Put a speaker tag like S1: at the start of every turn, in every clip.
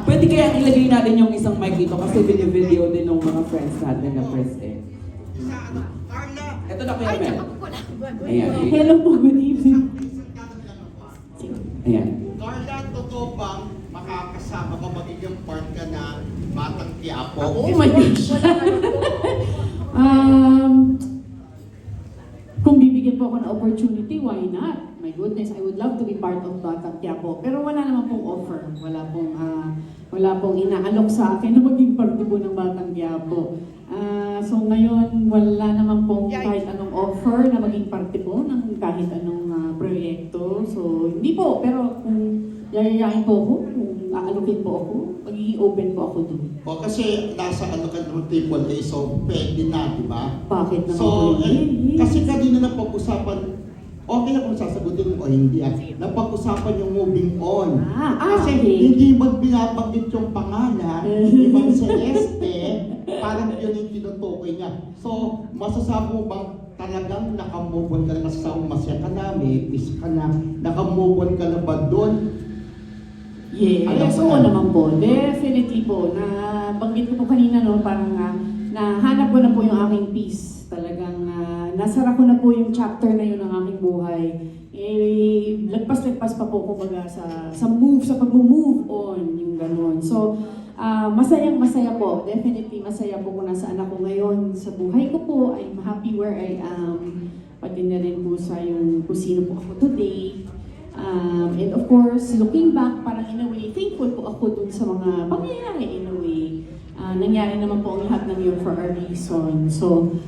S1: Pwede kaya ilagay natin yung isang mic dito kasi video din ng mga friends natin na press eh. Ito na Kuya Mel. Ayan.
S2: Hello po, good evening.
S1: Ayan.
S3: Carla, totoo bang makakasama ka magiging part ka na Batang Quiapo?
S2: Oh my gosh. Kung bibigyan po ako ng opportunity, why not? My goodness, I would love to be part of Batang Quiapo. Pero wala naman pong offer. Wala pong inaalok sa akin na maging parte po ng Batang Quiapo. So ngayon, wala naman pong kahit anong offer na maging parte po ng kahit anong proyekto. So hindi po, pero kung yayayain po ako, kung aalokin po ako, magiging open po ako doon.
S3: O kasi nasa ano ka ng AAA, so pwede na, di ba?
S2: Bakit naman
S3: So,
S2: po
S3: kasi kanina na pag-usapan, okay na kung sasagutin mo o hindi napag-usapan yung moving on. Kasi
S2: okay.
S3: hindi binabanggit yung pangalan ni Ma'am Celeste, parang yun yung tinutukoy niya. So, masasabi mo bang talagang nakamove on ka na, masasabi mo masaya ka na, may peace ka na, nakamove on ka na ba doon?
S2: Yes, oo naman po. Definitely po. Banggit ko po kanina, no, parang nahanap ko na po yung aking peace. Talagang nasara ko na po yung chapter na yun ng aking buhay. Lagpas-lagpas pa po kumbaga sa pag-move on, yung gano'n. So, masayang-masaya po. Definitely masaya po kung nasaan ako ngayon sa buhay ko po. I'm happy where I am. Pati na rin po sa yung kung sino po ako today. And of course, looking back, parang in a way, thankful po ako dun sa mga pangyayari in a way. Nangyari naman po ang lahat ng yun for a reason. So,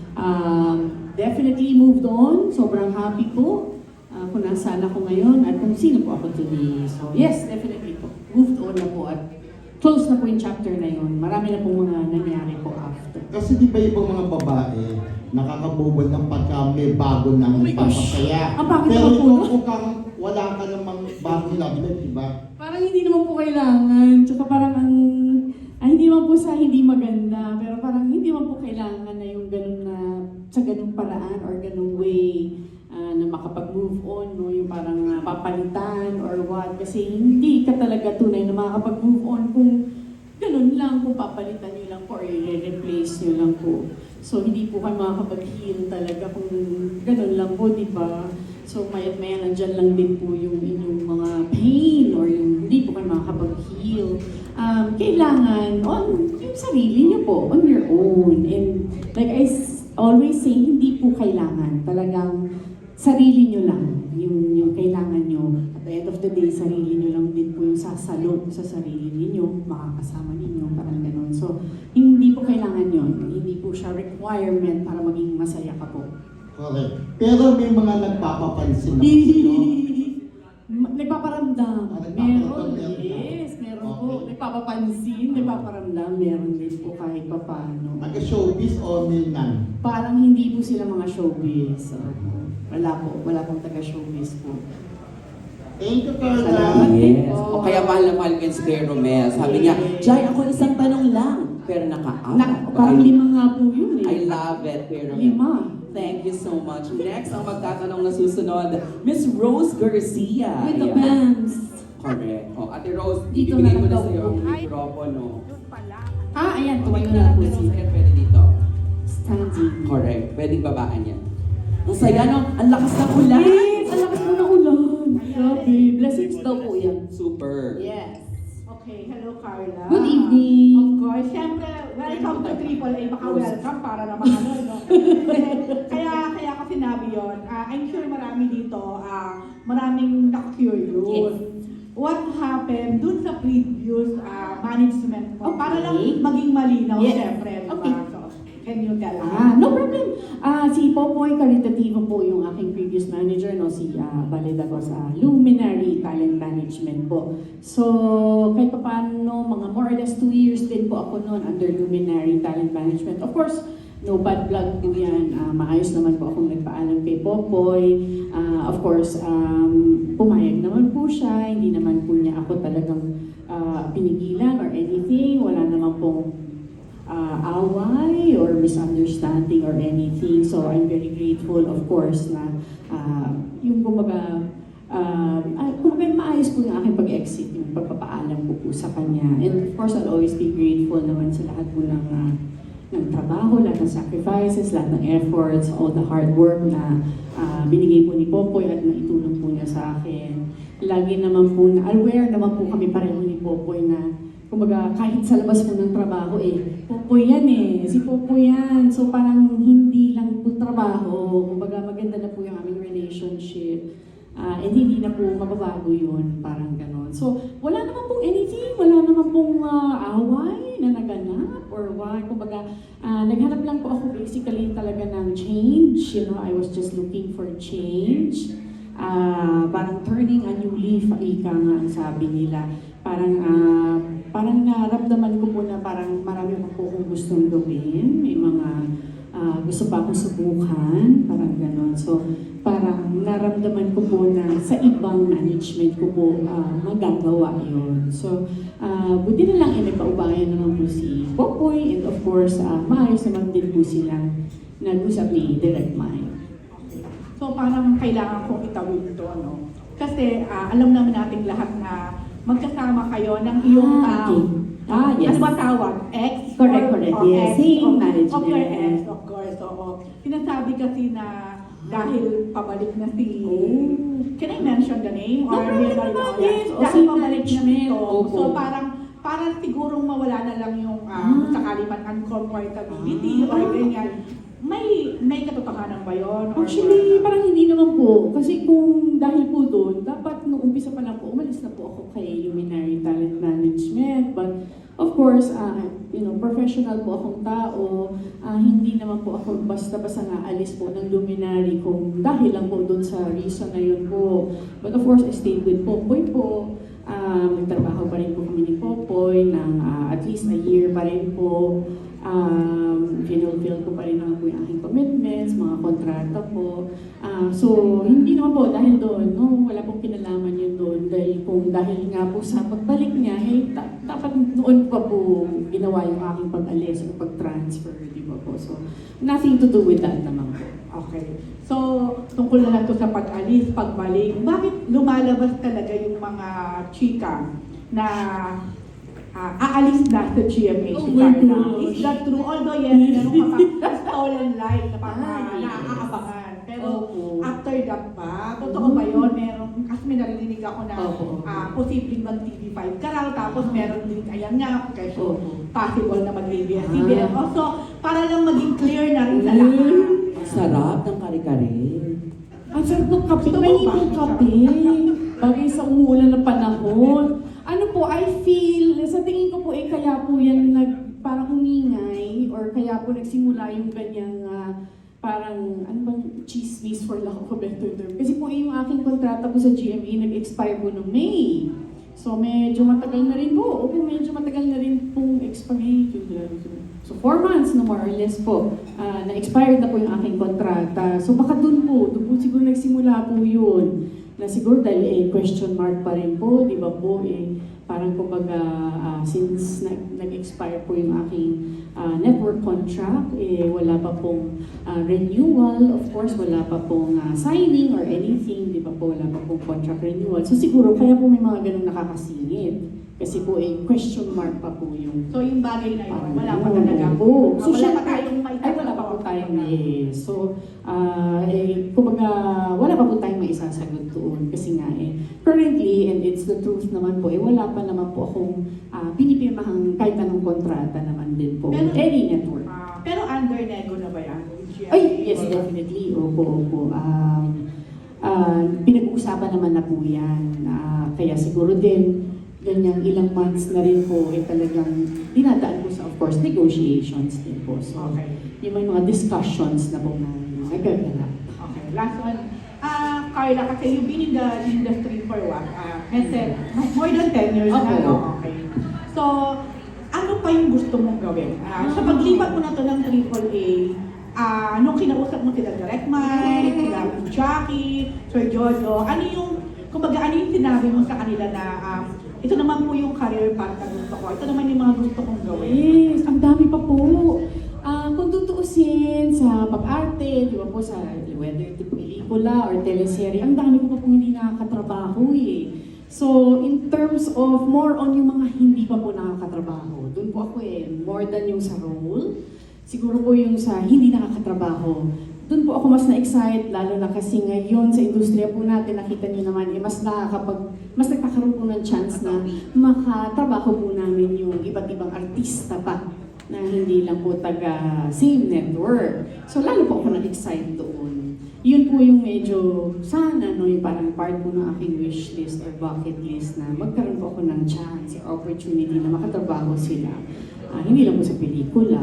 S2: definitely moved on. Sobrang happy po kung nasaan ako ngayon at kung sino po ako today. So, yes, definitely po. Moved on na po at close na po yung chapter na yun. Marami na po mga nangyari po after.
S3: Kasi di ba ibang mga babae, nakakabubol ng pagka may bago ng papasaya.
S2: Bakit
S3: Pero
S2: ba po?
S3: ikaw mukhang wala ka namang bagong love life, di ba?
S2: Parang hindi naman po kailangan. Tsaka parang hindi naman po sa hindi maganda. Pero parang hindi naman po kailangan na yung ganun na sa ganung paraan or ganung way na makapag-move on, no? Yung parang papalitan or what. Kasi hindi ka talaga tunay na makakapag-move on kung ganun lang, kung papalitan nyo lang po or i-replace nyo lang po. So hindi po kayo makakapag-heal talaga kung ganun lang po, di ba? So mayat maya nandyan lang din po yung inyong mga pain or yung hindi po kayo makakapag-heal. Kailangan on yung sarili nyo po, on your own. And like I always say, hindi po kailangan. Talagang sarili nyo lang yung kailangan nyo. At the end of the day, sarili nyo lang din po yung sasalog sa sarili ninyo, makakasama ninyo, parang gano'n. So, hindi po kailangan yun. Hindi po siya requirement para maging masaya ka po.
S3: Correct. Pero may mga nagpapapansin na sa'yo.
S2: Nagpaparamdam. Meron, yes, meron po. Nagpapapansin, nagpaparamdam, meron din po kahit pa paano.
S3: Taga-showbiz o nilnan?
S2: Parang hindi po sila mga showbiz. Wala pong taga-showbiz po.
S3: Thank you, Carla.
S2: Salamat.
S1: Yes. O kaya mahal na mahal ko si Kuya Romel. Sabi niya, Jai, ako isang tanong lang. Pero naka-apat.
S2: Parang lima nga po yun eh.
S1: I love it, Kuya Romel.
S2: Lima.
S1: Thank you so much. Next, ang magtatanong na susunod, Miss Rose Garcia.
S2: With the
S1: Ayan.
S2: bands.
S1: Correct. O, Ate Rose,
S2: Dito
S1: ibigay
S2: na
S1: ko na
S2: lang
S1: sa iyo
S2: daw
S1: ang
S2: po.
S1: mikropono.
S2: Ayan,
S1: Tumayo
S2: tumayo
S1: na
S2: na po
S1: Ate Rose.
S2: siya.
S1: Ayan, pwede dito.
S2: Standing.
S1: Correct. Pwedeng babaan yan. Ang saya, no? Ang lakas ng ulan.
S2: Yes! Ang lakas po ng ulan. Grabe. Blessings daw po yan.
S1: Super.
S4: Yes. Okay, hello Carla.
S2: Good evening.
S4: Of course, syempre, welcome to AAA. Baka welcome para naman ano, no? kaya ko sinabi yun. I'm sure marami dito, maraming nakakurious.
S2: Yes.
S4: What happened dun sa previous management mo?
S2: Okay.
S4: Para lang maging malinaw,
S2: Yes.
S4: syempre. Diba?
S2: Okay.
S4: So, can you tell us?
S2: No problem. Si Popoy Caritativo po yung aking previous manager, no? Si Baleda ko sa Luminary Talent Management po. So, kahit pa paano, mga more or less 2 years din po ako noon under Luminary Talent Management. Of course, no bad blood po yan. Maayos naman po akong nagpaalam kay Popoy. Of course, pumayag naman po siya. Hindi naman po niya ako talagang pinigilan or anything. Wala naman pong away or misunderstanding or anything. So I'm very grateful, of course, na yung kumbaga maayos po yung aking pag-exit, yung pagpapaalam ko po sa kanya. And of course, I'll always be grateful naman sa lahat po ng trabaho, lahat ng sacrifices, lahat ng efforts, all the hard work na binigay po ni Popoy at naitulong po niya sa akin. Lagi naman po, aware naman po kami pareho ni Popoy na kumbaga, kahit sa labas po ng trabaho, Popoy yan si Popoy yan. So parang hindi lang po trabaho, kumbaga maganda na po yung aming relationship. And hindi na po mababago yun, parang ganon. So, wala naman pong anything, wala naman pong away na naganap or what. Kumbaga, naghanap lang po ako basically talaga ng change. You know, I was just looking for change. Parang turning a new leaf, ika nga ang sabi nila. Parang naramdaman ko po na parang marami pa po akong gustong gawin. May mga gusto pa akong subukan, parang ganon. So, parang naramdaman ko po na sa ibang management ko po magagawa yun. So, buti na lang nagpaubayan naman po si Popoy and of course, maayos naman din po silang nag-usap ni Direct Mike.
S4: So parang kailangan kong itawid ito, no? Kasi alam naman nating lahat na magkasama kayo ng iyong
S2: Yes.
S4: ano ba tawag? Ex?
S2: Correct.
S4: Or
S2: Yes,
S4: ex
S2: same
S4: of
S2: management.
S4: your ex, of course. Oo. Sinasabi kasi na dahil pabalik na si... Can I mention the name?
S2: No, pwede naman, yes. O,
S4: Dahil
S2: same
S4: pabalik na
S2: management.
S4: ito.
S2: Opo.
S4: So parang sigurong mawala na lang yung kung sakali man uncomfortability or ganyan. May katotohanan ba yun? Or
S2: Actually, parang hindi naman po. Kasi kung dahil po doon, dapat nung umpisa pa lang po, umalis na po ako kay Luminary Talent Management. But of course, professional po akong tao. Hindi naman po ako basta-basta naalis po ng Luminary kung dahil lang po doon sa reason na yun po. But of course, I stayed with Popoy po. Nagtrabaho pa rin po kami ni Popoy ng at least a year pa rin po. Fulfill ko pa rin naman po yung aking commitments, mga kontrata po. So, hindi naman po dahil doon, wala pong kinalaman yun doon. Dahil nga po sa pagbalik niya, dapat noon pa po ginawa yung aking pag-alis o pag-transfer, di ba po? So, nothing to do with that naman po.
S4: Okay. So, tungkol na lang to sa pag-alis, pagbalik. Bakit lumalabas talaga yung mga chika na aalis na sa GMA si Carla? Is that true? Although yes, meron ka pa stolen life na parang naaabangan. Pero after that ba, totoo ba yun? Meron, kasi may narinig ako na posibleng mag-TV5 ka raw, tapos meron din, ayan nga, kasi possible na mag-ABS-CBN. Also, para lang maging clear na rin sa lahat.
S1: Sarap ng kare-kare.
S2: Ang sarap ng kape. May ibang kape. Bagay sa umuulan na panahon. Ano po, I feel, sa tingin ko po kaya po yan parang umingay or kaya po nagsimula yung ganyang parang, ano bang, chismis for lack of a better term. Kasi po yung aking kontrata po sa GMA nag-expire po noong May. So medyo matagal na rin po. Medyo matagal na rin pong expiration. So 4 months no more or less po, na-expired na po yung aking kontrata. So baka doon po siguro nagsimula po yun. Na siguro dahil question mark pa rin po, di ba po, parang kumbaga since nag-expire po yung aking network contract, wala pa pong renewal, of course, wala pa pong signing or anything, di ba po, wala pa pong contract renewal. So siguro kaya po may mga ganun nakakasingit. Kasi po question mark pa po yung...
S4: So yung bagay na yun, wala pa talaga
S2: po. So,
S4: wala pa tayong
S2: wala pa po tayong So, kumbaga, wala pa po tayong maisasagot doon. Kasi nga currently, and it's the truth naman po, wala pa naman po akong pinipirmahang kahit anong kontrata naman din po.
S4: Pero,
S2: any network.
S4: Pero under nego na ba yan?
S2: Ay, yes, definitely. Opo. Pinag-uusapan naman na po yan. Kaya siguro din, ganyang ilang months na rin po talagang dinadaan po sa, of course, negotiations din po. So, yung may mga discussions na po na nagagala.
S4: Okay, last one. Carla, kasi you've been in the industry for what? More than 10 years na, no? Okay. So, ano pa yung gusto mong gawin? Sa paglipat mo na to ng AAA, nung kinausap mo sila Direct Mike, sila Jackie, Sir Jojo, ano yung sinabi mo sa kanila na ito naman po yung career path na gusto ko. Ito naman yung mga gusto kong gawin.
S2: Yes, ang dami pa po. Kung tutuusin sa pag-arte, di ba po, sa whether ito pelikula or teleserye, ang dami ko pa pong hindi nakakatrabaho So, in terms of more on yung mga hindi pa po nakakatrabaho, dun po ako more than yung sa role, siguro po yung sa hindi nakakatrabaho, dun po ako mas na-excite, lalo na kasi ngayon sa industriya po natin, nakita niyo naman, mas nagkakaroon po ng chance na makatrabaho po namin yung iba't ibang artista pa na hindi lang po taga same network. So lalo po ako na-excite doon. Yun po yung medyo sana, no, yung parang part po ng aking wish list or bucket list na magkaroon po ako ng chance or opportunity na makatrabaho sila. Hindi lang po sa pelikula.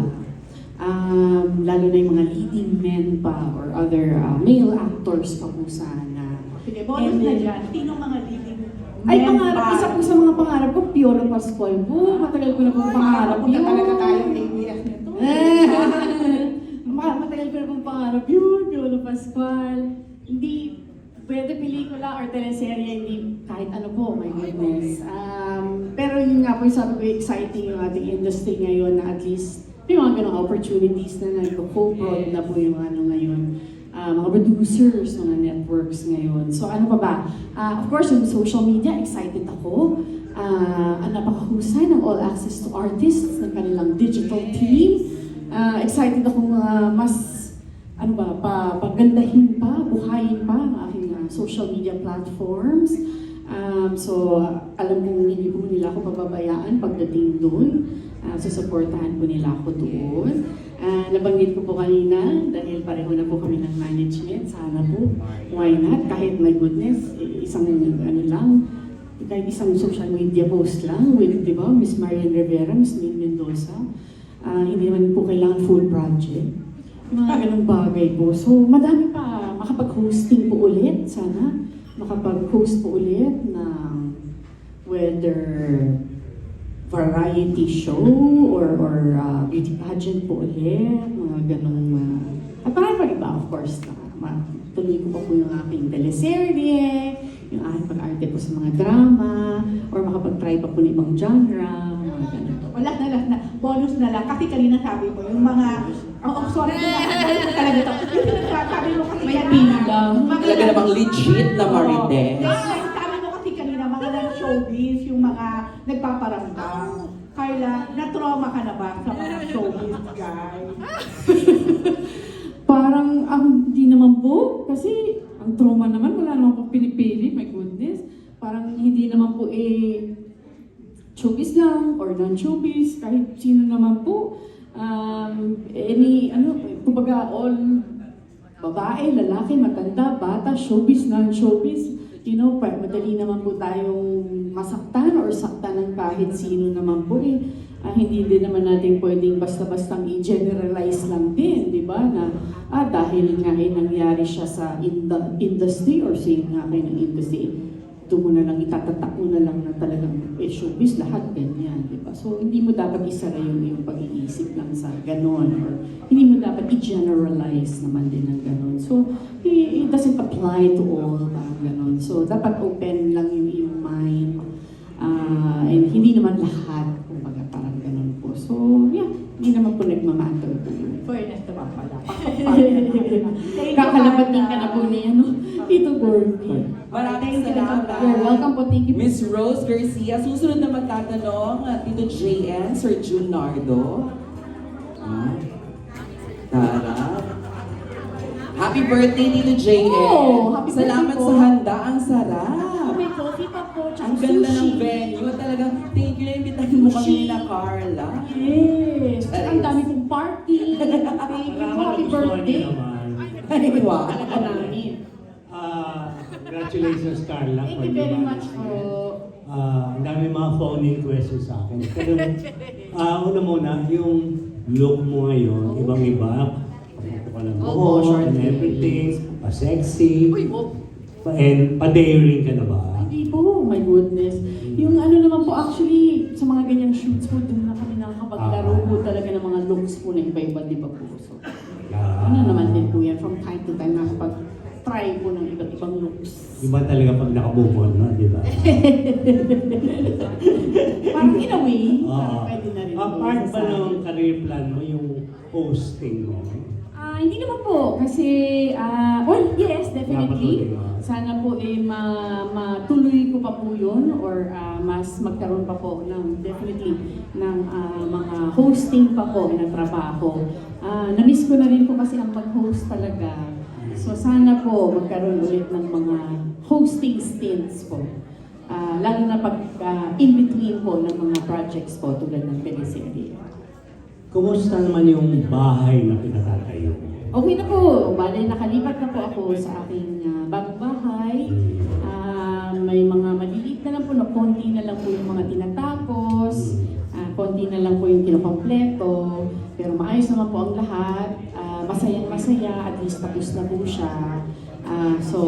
S2: Lalo na yung mga leading men pa or other male actors pa po sana.
S4: Sige, bonus na dyan. Sino mga leading
S2: Ay,
S4: men
S2: pangarap,
S4: pa?
S2: isa po sa mga pangarap ko, Piolo Pascual po. Matagal ko na po pangarap
S4: Punta
S2: yun.
S4: talaga tayong ABS nito.
S2: Matagal ko na pong pangarap yun, Piolo Pascual. Hindi pwede pelikula or teleserye, hindi kahit ano po, my goodness. Pero yun nga po, yung sabi ko, exciting yung ating industry ngayon na at least may mga ganong opportunities na nag-co-prod na po yung ano ngayon. Mga producers, mga networks ngayon. So ano pa ba? Of course, yung social media, excited ako. Ang napakahusay ng All Access to Artists ng kanilang digital team. Excited ako mas pagandahin pa, buhayin pa ang aking social media platforms. So alam kong hindi po nila ako pababayaan pagdating doon. Susuportahan po nila ako doon. Nabanggit ko po kanina, dahil pareho na po kami ng management, sana po, why not? Kahit my goodness, isang kahit isang social media post lang with, di ba, Miss Marian Rivera, Miss Min Mendoza. Hindi naman po kailangan full project. Mga ganong bagay po. So, madami pa. Makapag-hosting po ulit, sana. Makapag-host po ulit ng whether variety show or beauty pageant po ulit, mga ganong at parang pa iba, of course, tuloy ko pa po yung aking teleserye, yung aking pag-arte po sa mga drama, or makapag-try pa po ng ibang genre, mga ganon.
S4: Last na. Bonus na lang. Kasi kanina sabi mo, yung mga... sorry. Bonus na talaga ito. Yung sabi mo kasi...
S2: May pila.
S1: Talaga namang legit na Marites.
S4: Sabi mo kasi kanina, mga showbiz, yung mga nagpaparamdam. Carla, na-trauma ka na ba sa mga showbiz guys?
S2: Parang, hindi naman po, kasi ang trauma naman, wala naman po pinipili, my goodness. Parang hindi naman po showbiz lang or non-showbiz, kahit sino naman po. Kumbaga all babae, lalaki, matanda, bata, showbiz, non-showbiz. Madali naman po tayong masaktan or saktan ng kahit sino naman po hindi din naman natin pwedeng basta-bastang i-generalize lang din, di ba? Na dahil nga nangyari siya sa industry or say nga kayo ng industry, doon mo na lang itatatak mo na lang na talagang showbiz, lahat ganyan, di ba? So hindi mo dapat isara yung pag-iisip lang sa ganon or hindi mo dapat i-generalize naman din ng ganon. So it doesn't apply to all, ganon. So dapat open lang yung iyong mind and hindi naman lahat, kumbaga parang ganon po. So yeah, hindi naman po nagmamatter.
S4: Fairness naman pala.
S2: Kakalabating ka na po ni Tito Gordy.
S1: Maraming salamat.
S2: You're welcome po, thank you.
S1: Miss Rose Garcia, susunod na magtatanong, Tito JN, Sir Junardo. Tara. Happy birthday, Tito JN.
S2: Oh, happy
S1: Salamat
S2: birthday
S1: sa
S2: po.
S1: handa, ang sarap.
S2: May coffee pa po,
S1: Ang ganda ng venue. Talagang thank you na imbitahin mo kami
S2: Sushi.
S1: na Carla.
S2: Yes! Ang dami pong party. Thank you po, happy birthday.
S1: Ay, wow.
S2: Talaga namin.
S5: Congratulations, Carla.
S2: Thank
S5: for
S2: you very
S5: your
S2: much po.
S5: Ang dami mga phone-in questions sa akin. Pero, una muna, yung look mo ngayon, ibang-iba. Pagkato ka ng
S2: Opo,
S5: buhok
S2: short
S5: and
S2: hair.
S5: everything, pa-sexy,
S2: Uy, Bob.
S5: and pa-daring ka na ba?
S2: Hindi po, my goodness. Yung ano naman po, actually, sa mga ganyang shoots po, doon na kami nakakapaglaro po talaga ng mga looks po na iba-iba, di ba po? So, ano naman din po yan, from time to time, nakapag-try po ng iba't ibang looks.
S5: Iba talaga pag naka-move on, no? Di ba?
S2: Parang in a way,
S5: Oo.
S2: pwede na rin po
S5: Apart ba
S2: masasabi.
S5: ng career plan mo, yung hosting mo?
S2: Hindi naman po, kasi, well, yes, definitely.
S5: Napatuloy mo.
S2: Sana po matuloy ko pa pa po yun or mas magkaroon pa po ng definitely ng mga hosting pa po na trabaho. Na-miss ko na rin po kasi ang mag-host talaga. So sana po magkaroon ulit ng mga hosting stints po. Lalo na pag in-between po ng mga projects po tulad ng teleserye.
S5: Kumusta naman yung bahay na pinatatayo?
S2: Okay na po. Bale, nakalipat na po ako sa aking bagong bahay. May mga maliliit na lang po, na konti na lang po yung mga tinatapos. Konti na lang po yung kinokompleto. Pero maayos naman po ang lahat. Masayang-masaya. At least tapos na po siya. So,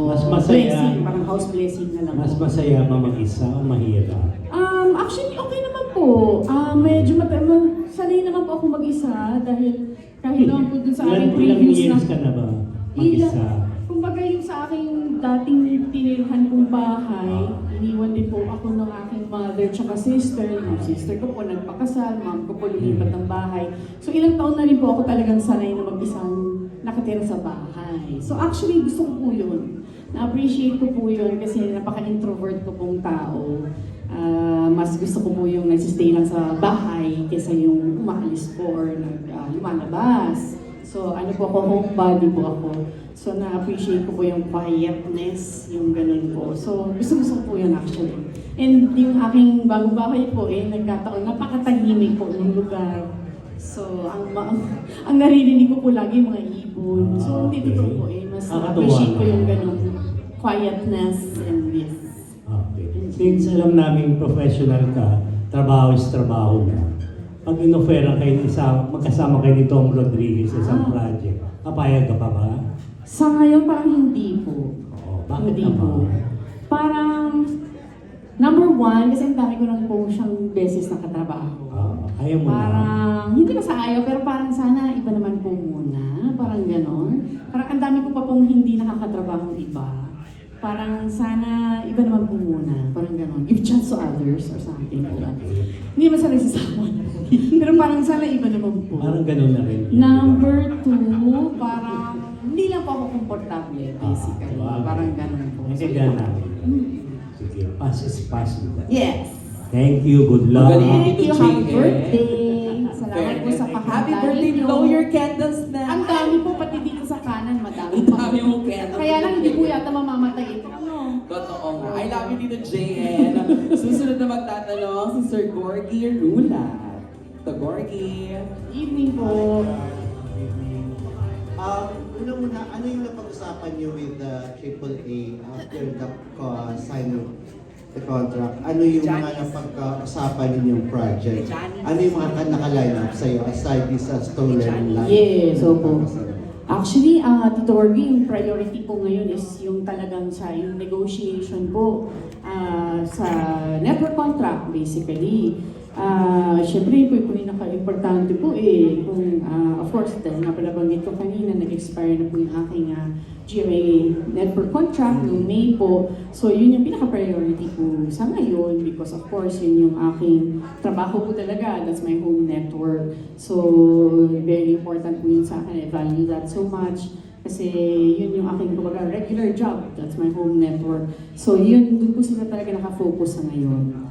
S5: Mas masaya.
S2: blessing, parang house blessing na lang
S5: Mas
S2: po.
S5: masaya ba mag-isa o mahirap?
S2: Actually, okay naman po. Medyo sanay naman po ako mag-isa dahil kahit naman po dun sa aking
S5: Ilang
S2: previous
S5: years ka na ba mag-isa?
S2: Kumbaga yung sa aking dating tinirhan kong bahay, iniwan din po ako ng aking mother tsaka sister. Yung sister ko po nagpakasal, mom ko po lumipat ng bahay. So ilang taon na rin po ako talagang sanay na mag-isang nakatira sa bahay. So actually gusto ko po yun. Na-appreciate ko po yun kasi napaka-introvert ko pong tao. Mas gusto ko po yung nagsistay lang sa bahay kaysa yung umaalis po or lumalabas. So ano po ako, homebody po ako. So na-appreciate ko po yung quietness, yung ganun po. So gusto ko po yun actually. And yung aking bagong bahay po nagkataon, napakatahimik po ng lugar. So ang naririnig ko po lagi mga ibon. So hindi totoo po mas na-appreciate ko yung ganun quietness and this.
S5: Okay. Since alam namin professional ka, trabaho is trabaho na. Pag inoferan kayo magkasama kayo ni Tom Rodriguez sa isang project, papayag ka pa ba?
S2: Sa ngayon parang hindi po.
S5: Oo, bakit
S2: Hindi po.
S5: naman?
S2: Parang number one, kasi ang dami ko nang po siyang beses nakatrabaho.
S5: Ayaw mo na.
S2: Parang, hindi pa sa ayaw, pero parang sana iba naman po muna. Parang ganon. Parang ang dami ko pa pong hindi nakakatrabaho iba. Parang sana iba naman po muna. Parang ganon. Give chance to others or something. Hindi naman sana nagsasama. Pero parang sana iba naman po.
S5: Parang ganun na rin.
S2: Number two, parang hindi lang po ako komportable, basically.
S5: Ah,
S2: Parang ganon po.
S5: Naintindihan namin. Sige, pass is pass.
S2: Yes!
S5: Thank you, good luck.
S1: Magaling.
S2: Thank you,
S1: Tito
S2: happy
S1: JL.
S2: birthday! Salamat po sa
S1: Happy
S2: pakanta
S1: birthday,
S2: ninyo.
S1: blow your candles na.
S2: Ang dami po, pati dito sa kanan, madami
S1: Ang
S2: pa.
S1: dami mong candles.
S2: Kaya lang, hindi po yata mamamatay ito. Ano?
S1: Totoo nga. I love you, Tito JN. Susunod na magtatanong si Sir Gorgie Rulat. Tito Gorgie.
S2: Evening po.
S3: Una-muna, ano yung napag-usapan niyo with the AAA after the sign of the contract? Ano yung mga napag-usapan ninyong project? Ano yung mga naka-line up sa'yo aside sa stolen line?
S2: Yes, opo. Actually, Tito Orgy, yung priority po ngayon is yung talagang yung negotiation po sa network contract basically. Siyempre po yung pinaka-importante po kung of course, dahil nga palabanggit ko kanina, nag-expire na po yung aking GMA network contract noong May po. So yun yung pinaka-priority po sa ngayon because of course yun yung aking trabaho po talaga. That's my home network. So very important po yun sa akin. I value that so much. Kasi yun yung aking kumbaga regular job. That's my home network. So yun, dun po sila talaga nakafocus sa ngayon.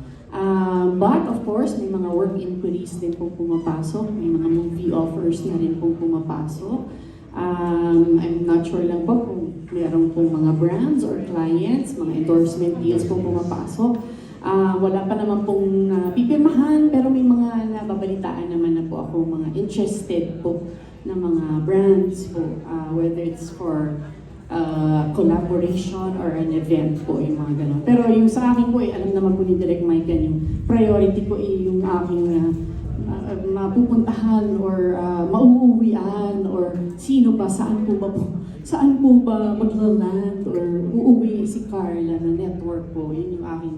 S2: But of course, may mga work inquiries din po pumapasok. May mga movie offers na rin po pumapasok. I'm not sure lang po kung meron po mga brands or clients, mga endorsement deals po pumapasok. Wala pa naman pong pipirmahan, pero may mga nababalitaan naman na po ako, mga interested po na mga brands po, whether it's for collaboration or an event po, yung mga ganun. Pero yung sa akin po, alam naman po ni Direk Mike yan, yung priority po yung aking mapupuntahan or mauuwian or sino ba, saan po ba maglaland or uuwi si Carla na network po, yun yung aking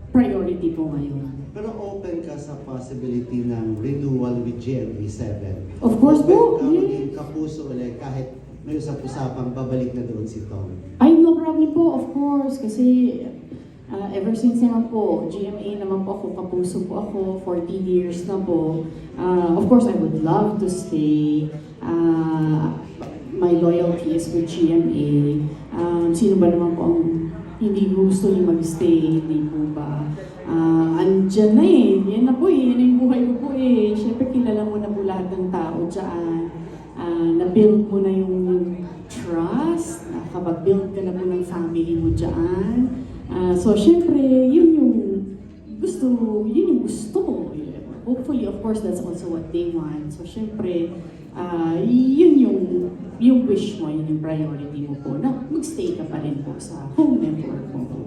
S2: priority po ngayon.
S3: Pero open ka sa possibility ng renewal with GMA7?
S2: Of course po,
S3: Open ka
S2: yeah.
S3: maging kapuso ulit kahit may usap-usapang babalik na doon si Tom?
S2: Ay, no problem po, of course, kasi ever since naman po, GMA naman po ako, kapuso po ako, 14 years na po. Of course, I would love to stay. My loyalty is with GMA. Sino ba naman po ang hindi gusto yung mag-stay, hindi po ba? Andyan na eh, yan na po eh, yan yung buhay ko po eh. Siyempre kilala mo na po lahat ng tao dyan. Na-build mo na yung trust, nakapag-build ka na po ng family mo dyan. So siyempre, yun yung gusto mo. Hopefully, of course, that's also what they want. So siyempre, yun yung wish mo, yun yung priority mo po, na mag-stay ka pa rin po sa home network mo po.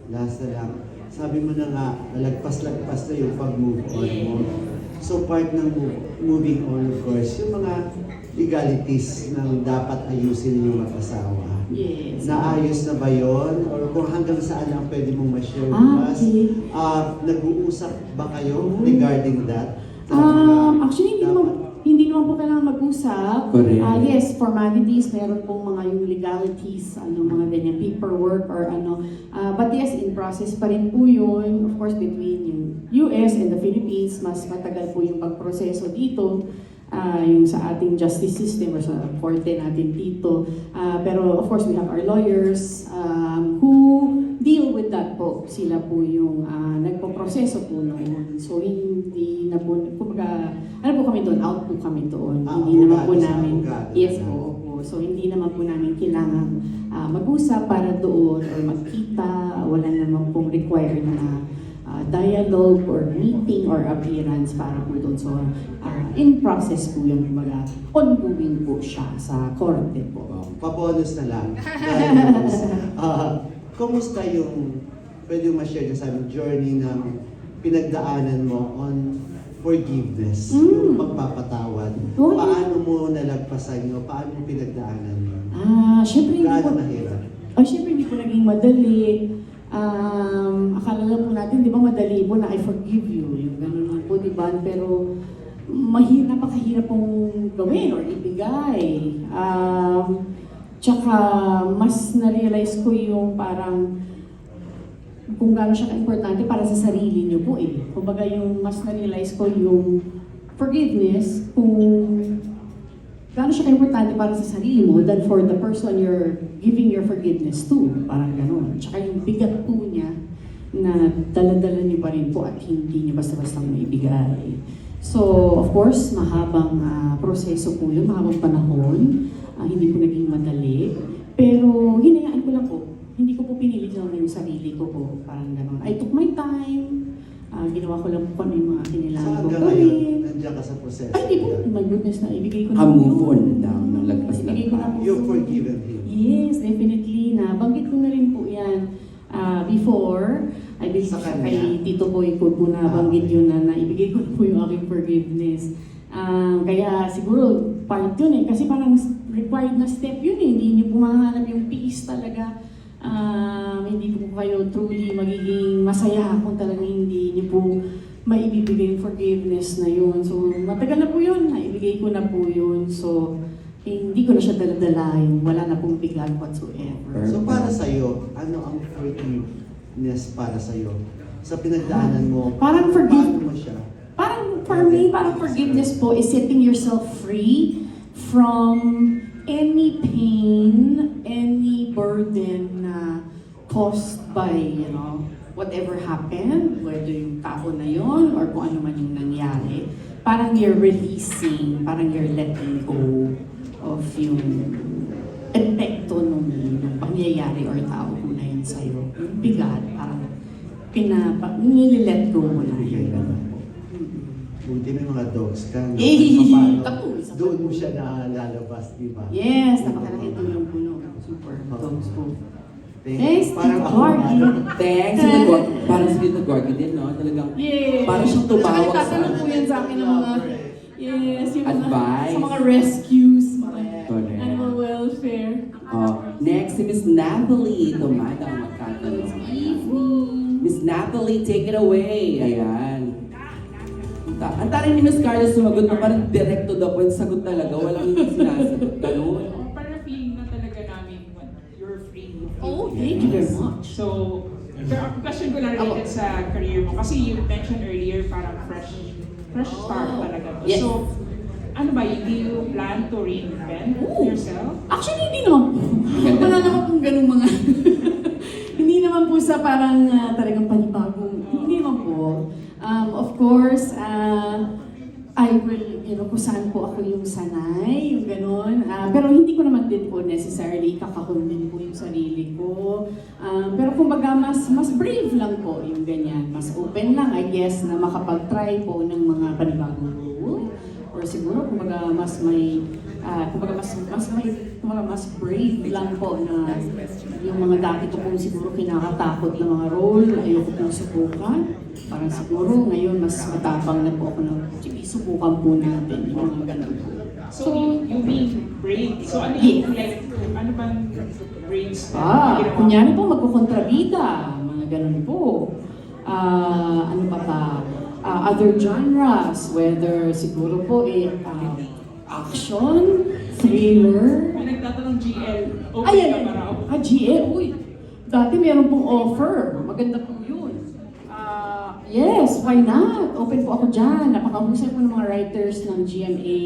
S6: Last na lang, sabi mo na nga, lagpas-lagpas na yung pag-move on mo. So part ng moving on, of course, yung mga legalities na dapat ayusin ninyong mag-asawa.
S2: Yes.
S6: Naayos na ba yun? Or kung hanggang saan lang pwede mong ma-share with us?
S2: Okay.
S6: Nag-uusap ba kayo regarding that?
S2: Actually, hindi naman po kailangan mag-usap.
S1: Correct.
S2: Yes, formalities, meron pong mga yung legalities, mga ganyan, paperwork or ano. But yes, in process pa rin po yun. Of course, between yung US and the Philippines, mas matagal po yung pagproseso dito. Yung sa ating justice system or sa korte natin dito. Pero of course, we have our lawyers who deal with that po. Sila po yung nagpo-proseso po noon. So hindi na po, kumbaga, ano po kami doon? Out po kami doon. Hindi naman po namin, yes po. So hindi naman po namin kailangan mag-usap para doon or magkita. Wala naman pong required na dialogue or meeting or appearance para po doon. So, in process po yun, kumbaga, ongoing po siya sa korte po.
S6: Pabonus na lang. Bonus. Kumusta yung, pwede mo ma-share sa amin, journey ng pinagdaanan mo on forgiveness, yung pagpapatawad.
S2: Oh,
S6: Paano mo nalagpasan yun? Paano mo pinagdaanan yun?
S2: Syempre hindi po,
S6: Gaano mahirap?
S2: syempre hindi po naging madali. Akala lang po natin, di ba madali po na I forgive you, yung gano'n lang po, di ba? Pero napakahirap pong gawin or ibigay. Tsaka mas na-realize ko yung parang kung gaano siya ka-importante para sa sarili niyo po eh. Kumbaga yung mas na-realize ko yung forgiveness, kung gaano siya ka-importante para sa sarili mo than for the person you're giving your forgiveness to. Parang gano'n. Tsaka yung bigat po niya na dala-dala niyo pa rin po at hindi niyo basta-basta maibigay. So, of course, mahabang proseso po yun, mahabang panahon. Hindi po naging madali. Pero hinayaan ko lang po. Hindi ko po pinilit lang yung sarili ko po. Parang gano'n. I took my time. Ginawa ko lang po kung ano yung mga kinilangan
S6: So
S2: ko
S6: hanggang ngayon,
S2: gawin.
S6: nandiyan ka sa proseso.
S2: Ay, di po. My goodness na. Ibigay ko na
S1: Move on
S2: yun.
S1: daw ng lagpas ng
S2: Ibigay ko na po.
S6: You've forgiven him.
S2: Yes, definitely na. Banggit ko na rin po yan. Before, I believe
S6: Sa kanya?
S2: kay Tito Boy ko po na banggit yun na naibigay ko na po yung aking forgiveness. Kaya siguro part yun eh. Kasi parang required na step yun eh. Hindi niyo po mahanap yung peace talaga. Hindi po kayo truly magiging masaya kung talagang hindi niyo po maibibigay yung forgiveness na yun. So, matagal na po yun. Naibigay ko na po yun. So, hindi ko na siya daladalahin. Wala na pong bigat whatsoever.
S6: So para sa'yo, ano ang forgiveness para sa'yo? Sa pinagdaanan mo,
S2: Parang
S6: paano mo siya?
S2: Parang for me, parang forgiveness po is setting yourself free from any pain, any burden na caused by, whatever happened, whether yung tao na yon or kung ano man yung nangyari. Parang you're releasing, parang you're letting go of yung epekto nung pangyayari or tao ko na yun sa'yo. Yung bigat, parang nililet go mo na yun.
S6: Buti may mga dogs ka. no?
S2: Eh,
S6: Paano?
S2: isa
S6: Doon
S2: pa.
S6: mo siya nalalabas, di ba?
S2: Yes, napakalaki tulong po no. Super. Dogs po. Thanks,
S6: Parang
S2: Tito
S6: ako,
S2: Gorgie.
S1: Thanks, parang si Tito Gorgie din, no? Talagang,
S2: Yeah.
S1: parang siyang tumawag sa
S2: Tatanong po yan sa akin ng mga, yes, yung mga,
S1: Advice.
S2: sa mga rescues, mga
S1: Correct.
S2: animal welfare.
S1: Next, si Miss Natalie. Tumadang magkatanong.
S2: Evening.
S1: Miss Natalie, take it away. Ayan. Ang tarin ni Miss Carla sumagot na parang direct to the point. Sagot talaga. Walang hindi sinasagot. Ganun.
S7: Para feeling na talaga namin when you're free.
S2: Oh, thank you very much.
S7: So, pero ang question ko lang related sa career mo. Kasi you mentioned earlier parang fresh start talaga. to.
S2: Yes.
S7: So, ano ba, do you plan to reinvent
S2: Ooh.
S7: yourself?
S2: Actually, hindi naman po. Wala naman pong ganung mga, hindi naman naman po sa parang talagang panibagong, hindi naman po. Of course, I will, kung saan po ako yung sanay, yung gano'n. Pero hindi ko naman din po necessarily kakahon din po yung sarili ko. Pero kumbaga, mas brave lang po yung ganyan. Mas open lang, I guess, na makapag-try po ng mga panibagong role. Or siguro, kumbaga, mas brave lang po na yung mga dati ko pong siguro kinakatakot na mga role, ayoko pong subukan. Parang siguro ngayon mas matapang na po ako na, sige, subukan po natin yung mga ganun po.
S7: So, you being brave. So, ano
S2: Yeah.
S7: yung like, ano bang brains na ginawa?
S2: Kunyari po, magkukontrabida, mga ganun po. Ano pa ba? Other genres, whether siguro po action, thriller.
S7: May nagtatanong GL, okay
S2: Ayan,
S7: ka ba raw?
S2: GL, uy. Dati meron pong offer. Maganda po yun. Yes, why not? Open po ako dyan. Napakahusay po ng mga writers ng GMA.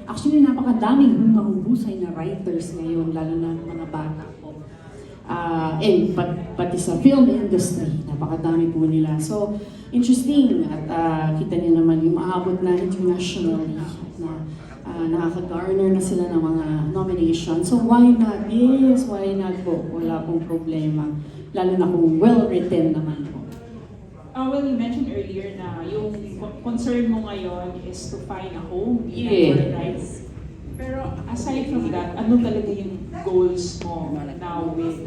S2: Actually, napakadaming mahusay na writers ngayon, lalo na ng mga bata po. And pati sa film industry, napakadami po nila. So, interesting. At kita niyo naman yung maabot na internationally na nakaka-garner na sila ng mga nominations. So, why not? Yes, why not po? Wala pong problema. Lalo na kung well-written naman po.
S7: Well, you mentioned earlier na yung concern mo ngayon is to find a home in
S2: Yeah.
S7: your life. Pero aside from that, ano talaga yung goals mo now with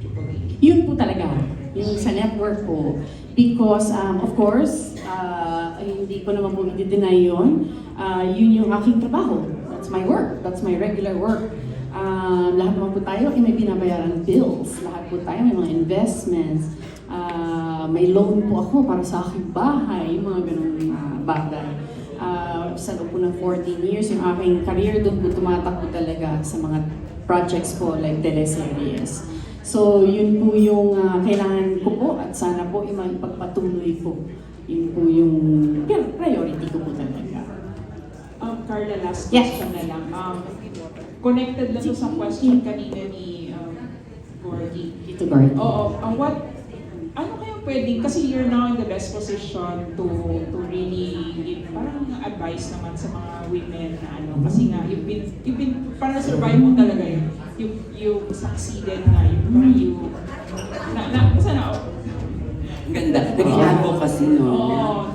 S7: Triple A?
S2: Yun po talaga, yung sa network ko. Because, of course, hindi ko naman po i-deny yun. Yun yung aking trabaho. That's my work. That's my regular work. Lahat naman po tayo ay may binabayaran bills. Lahat po tayo may mga investments. May loan po ako para sa aking bahay, mga ganun bagay. Sa loob po ng 14 years, yung aking career doon po tumatakbo talaga sa mga projects ko like teleseries. So, yun po yung kailangan ko po at sana po ipagpatuloy ko. Yun po yung priority ko po talaga.
S7: Carla, last
S2: Yes.
S7: question na lang. Connected lang to sa question kanina ni Gorgie.
S2: Ito, Bart.
S7: Oo, ano kaya pwedeng, kasi you're now in the best position to really give parang advice naman sa mga women na ano, kasi nga you've been parang survive mo talaga yun. You succeeded na, sana,
S1: Ang ganda. Naging advocacy, no?
S7: oo.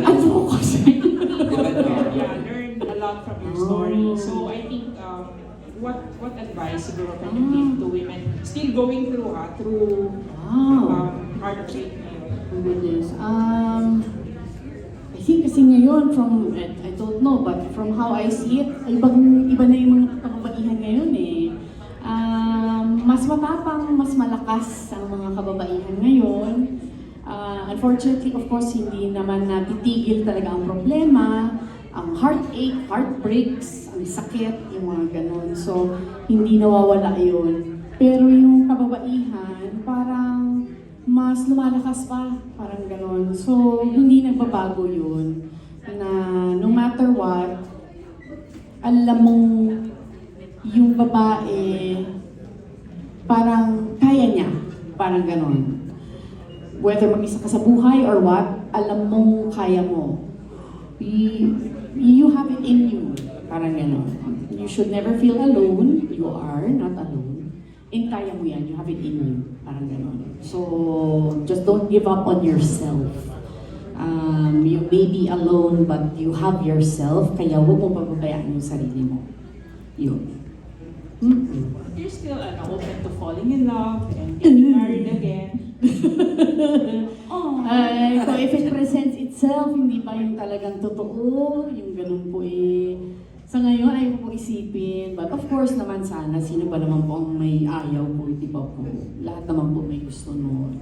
S2: Advocacy.
S1: Diba, no?
S7: Yeah, learn a lot from your story. So I think, what advice siguro can you give to women still going through
S2: Wow.
S7: heartbreak ngayon?
S2: Oh goodness. I think kasi ngayon I don't know, but from how I see it, iba na yung mga kababaihan ngayon eh. Mas matapang, mas malakas ang mga kababaihan ngayon. Unfortunately, of course, hindi naman natitigil talaga ang problema. Ang heartache, heartbreaks, ang sakit, yung mga ganun. So, hindi nawawala yun. Pero yung kababaihan, parang mas lumalakas pa, parang ganun. So, hindi nagbabago yun. Na no matter what, alam mong yung babae, parang kaya niya, parang ganun. Whether mag-isa ka sa buhay or what, alam mong kaya mo. You have it in you, parang gano'n. You should never feel alone. You are not alone. And kaya mo yan, you have it in you, parang gano'n. So, just don't give up on yourself. You may be alone, but you have yourself, kaya huwag mo pababayaan yung sarili mo. Yun.
S7: You're still open to falling in love and getting married again.
S2: So if it presents itself, hindi pa yung talagang totoo, yung ganun po eh. Sa ngayon, ayaw ko po isipin. But of course naman sana, sino ba naman po ang may ayaw po, di ba po? Lahat naman po may gusto noon.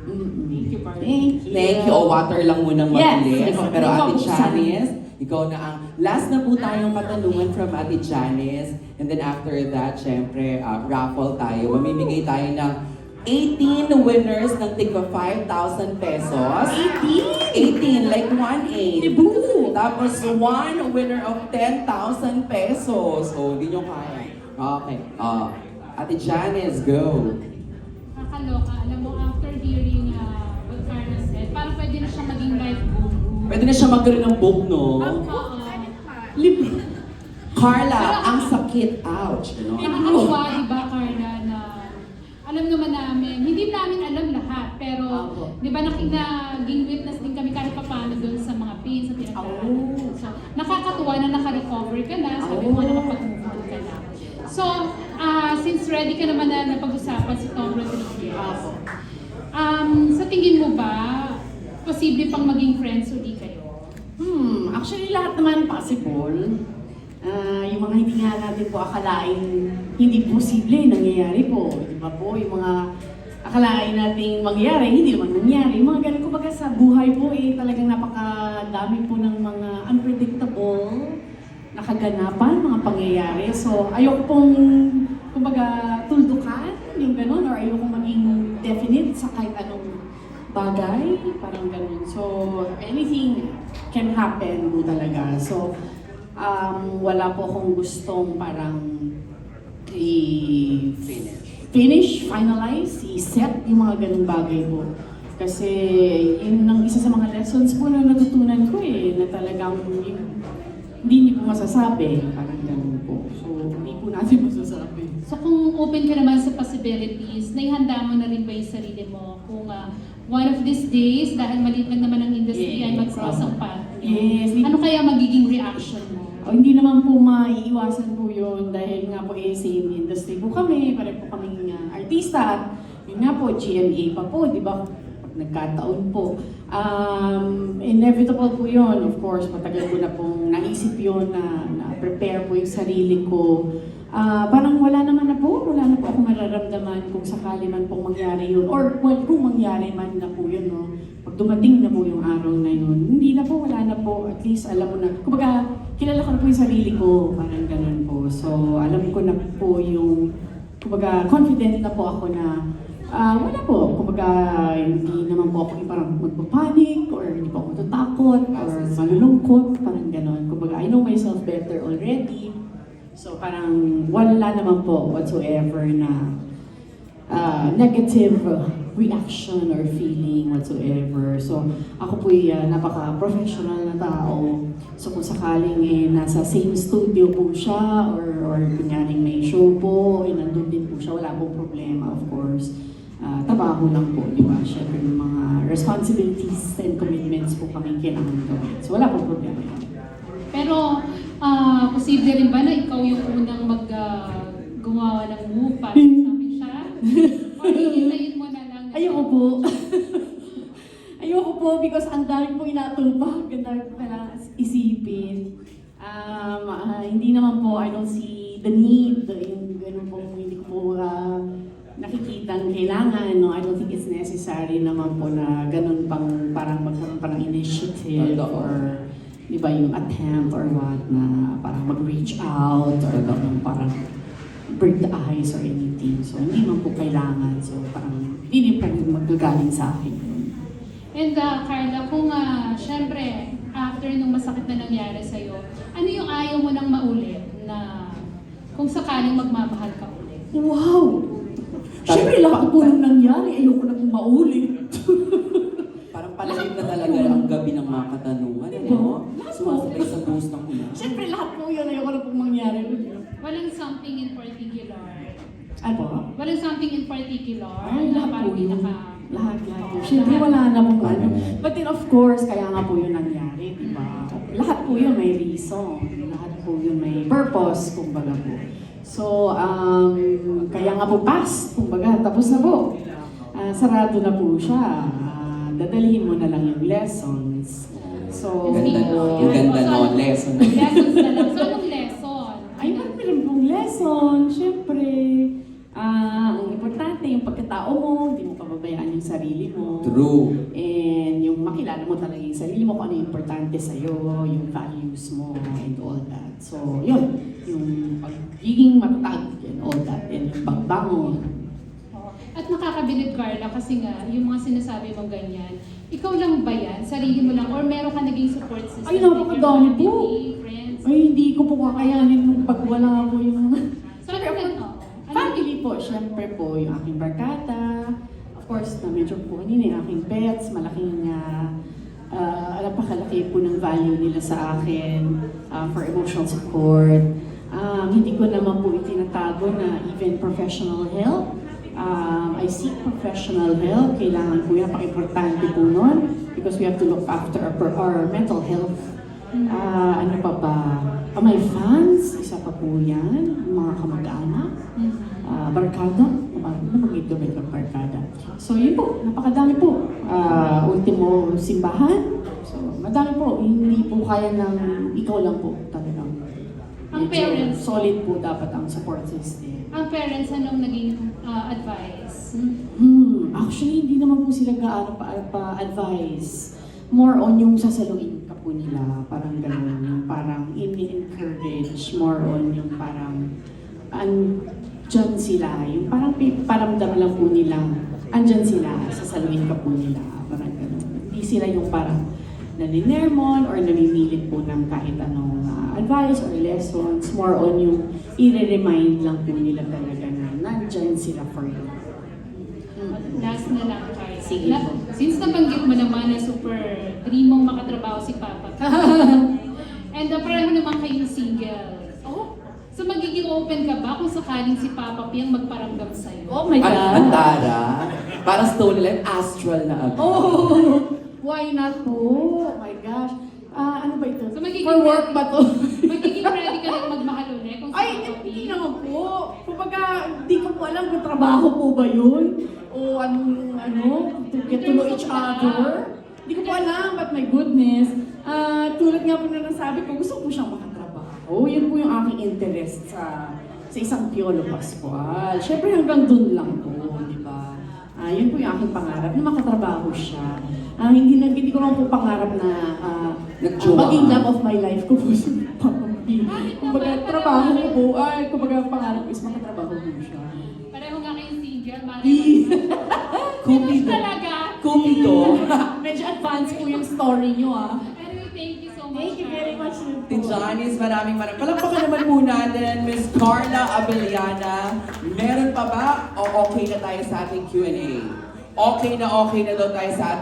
S7: Thank you, Carla.
S1: Thank you. O, water lang munang
S2: Yes.
S1: mabilis.
S2: Ikaw,
S1: Pero
S2: ikaw,
S1: Ate
S2: buksan.
S1: Janice, ikaw na ang last na po tayong katanungan from Ate Janice. And then after that, syempre, raffle tayo. Mamimigay tayo ng 18 winners ng tigpa 5,000 pesos. 18, like 1-8.
S2: Dibu!
S1: Tapos one winner of 10,000 pesos. So, hindi nyo kaya. Okay. Ate Janice, go.
S8: nakakaloka. Alam mo, after hearing what Carla said, parang pwede na siya maging life guru.
S1: Pwede na siya magkaroon ng book, no?
S8: Oo.
S1: Carla, ang sakit. Ouch. You know?
S8: Nakakatuwa, di ba, Carla, na alam naman namin, hindi namin alam lahat, pero di ba naging witness din kami kahit pa paano doon sa mga pain, sa pinagdaanan. So, nakakatuwa na naka-recover ka na, sabi mo nakapag-move on ka na. So, since ready ka naman na napag-usapan si Tom Rodriguez, sa tingin mo ba, posible pang maging friends uli kayo?
S2: Actually, lahat naman possible. Yung mga hindi nga natin po akalain hindi posible, nangyayari po. Di ba po? Yung mga akalain nating mangyayari, hindi naman nangyayari. Yung mga ganun, kumbaga sa buhay po talagang napakadami po ng mga unpredictable na kaganapan, mga pangyayari. So, ayoko pong, kumbaga, tuldukan, yung ganun, or ayoko maging definite sa kahit anong bagay, parang ganun. So, anything can happen po talaga. So, wala po akong gustong parang i-finish, finalize, i-set yung mga ganung bagay po. Kasi yun ang isa sa mga lessons po na natutunan ko na talagang hindi niyo po masasabi, parang ganun po. So, hindi po natin masasabi.
S8: So kung open ka naman sa possibilities, naihanda mo na rin ba yung sarili mo kung one of these days, dahil maliit lang naman ang industry, ay mag-cross ang path niyo?
S2: Yes.
S8: Ano kaya magiging reaction mo?
S2: Hindi naman po maiiwasan po yun dahil nga po same industry po kami, pare po kaming artista at yun nga po, GMA pa po, di ba? Nagkataon po. Inevitable po yun, of course, matagal ko na pong naisip yun na prepare po yung sarili ko. Parang wala na po ako mararamdaman kung sakali man pong mangyari yun or kung mangyari man na po yun, no? Pag dumating na po yung araw na yun, hindi na po, wala na po, at least alam mo na, kumbaga, kilala ko na po yung sarili ko, parang ganun po. So, alam ko na po yung, kumbaga, confident na po ako na, wala po, kumbaga, hindi naman po ako parang magpapanik, or hindi po ako tatakot, or malulungkot, parang ganun. Kumbaga, I know myself better already. So, parang wala naman po whatsoever na negative reaction or feeling whatsoever. So, ako po'y napaka-professional na tao. So, kung sakaling nasa same studio po siya or kunyaring may show po, nandun din po siya, wala pong problema, of course. Trabaho lang po, di ba? Siyempre, yung mga responsibilities and commitments po kami kailangan gawin. So, wala pong problema yun.
S8: Pero, posible rin ba na ikaw yung unang gumawa ng move para sa amin siya? O hihintayin mo na lang?
S2: Ayoko po. Ayoko po because ang dami po inatulpak, ang dami po kailangan isipin. Hindi naman po, I don't see the need, yung ganun po, hindi ko po nakikita ang kailangan, no? I don't think it's necessary naman po na ganun pang parang magkaroon pa ng initiative or di ba yung attempt or what na parang mag-reach out or parang break the ice or anything. So, hindi man po kailangan. So, parang hindi po magagaling sa akin.
S8: And Carla, kung syempre, after nung masakit na nangyari sa'yo, ano yung ayaw mo nang maulit na kung sakaling magmamahal ka ulit?
S2: Wow! Siyempre, lahat po nung nangyari, ayoko na pong maulit.
S1: Parang palalim na talaga ang gabi ng mga katanungan. Ano? Sumasabay sa post ng una.
S2: Siyempre, lahat po yun, ayoko na pong mangyari.
S8: Walang something in particular.
S2: Ano?
S8: Walang something in particular
S2: Ay,
S8: na
S2: lahat
S8: parang
S2: po yun.
S8: pinaka...
S2: Lahat po. Siyempre, wala na pong ano. But then, of course, kaya nga po yun nangyari, di ba? Lahat po yun may reason. Lahat po yun may purpose, kumbaga po. So, kaya nga po pass, kumbaga, tapos na po. Sarado na po siya. Dadalhin mo na lang yung lessons. So,
S1: Ganda no, lesson.
S8: Lessons na lang. So, anong lesson?
S2: ay, meron pong lesson. Siyempre, ang importante yung pagkatao mo, hindi mo pababayaan yung sarili mo.
S1: True.
S2: And yung makilala mo talaga yung sarili mo, kung ano yung importante sa'yo, yung values mo, and all that. So, yun. Yung pagiging matatag, and all that. And yung pagbangon.
S8: At nakakabilib, Carla, kasi nga, yung mga sinasabi mong ganyan, ikaw lang ba yan? Sarili mo lang? Or meron ka naging support system?
S2: Ay, napakadami
S8: Like your
S2: po.
S8: family, friends?
S2: Ay, hindi ko po kakayanin nung pag wala ko yung...
S8: So, ano ka?
S2: Family po, syempre po, yung aking barkada, course, na medyo po kanina yung aking pets, malaking napakalaki po ng value nila sa akin for emotional support. Hindi ko naman po itinatago na even professional help. I seek professional help. Kailangan po yan, importante po nun because we have to look after our mental health. Ano pa ba? My fans, isa pa po yan. Mga kamag-anak. Barkada. Namagig doon ng barkada. So yun po, napakadami po. Ultimo simbahan. So madami po. Hindi po kaya ng ikaw lang po talagang.
S8: Ang
S2: Medyo
S8: parents.
S2: solid po dapat ang support system.
S8: Ang parents, anong naging advice?
S2: Actually, hindi naman po sila gaano pa-advise. More on yung sasaluin ka po nila, parang gano'n, yung parang ini-encourage, more on yung parang andyan sila, yung parang paramdam lang po nilang andyan sila, sasaluin ka po nila, parang gano'n. Hindi sila yung parang naninermon or namimilit po ng kahit anong advice or lessons, more on yung i-remind lang po nila talaga na nandyan sila for you.
S8: Last na lang, Carla.
S2: Sige po.
S8: Since nabanggit mo naman na super dream mong makatrabaho si Papa. And pareho naman kayong single. Oh, so magiging open ka ba kung sakaling si Papa P ang magparamdam sa'yo?
S2: Oh my
S1: At
S2: God!
S1: Tara, para Stone Life, astral na agad.
S2: Oh! Why not po? Oh my gosh. Ano ba ito?
S8: So, magiging
S2: For work
S8: ready-
S2: ba to?
S8: Magiging ready ka lang magmahal ulit kung si
S2: Ay,
S8: Papa P?
S2: hindi naman po. Kumbaga, hindi ko po alam kung trabaho po ba yun? O to get to know each other? Hindi ko po alam, but my goodness. Tulad nga po na nasabi ko, gusto ko siyang makatrabaho. Yun po yung aking interest sa isang Piolo Pascual. Siyempre hanggang dun lang po, di ba? Yun po yung aking pangarap, na makatrabaho siya. Hindi ko lang po pangarap na
S1: Nagjowa
S2: maging
S1: ka.
S2: love of my life ko po si Papa P. Kumbaga, trabaho ko po, kumbaga pangarap ko is makatrabaho po siya.
S8: Pareho nga kayong single,
S1: Kupido.
S8: talaga.
S1: Kupido.
S2: Medyo advanced po yung story niyo
S8: Anyway, thank you so much.
S2: Thank you very much.
S1: Si Janice, maraming. Palakpakan naman muna natin, Miss Carla Abellana. Meron pa ba o okay na tayo sa ating Q&A? Okay na daw tayo sa ating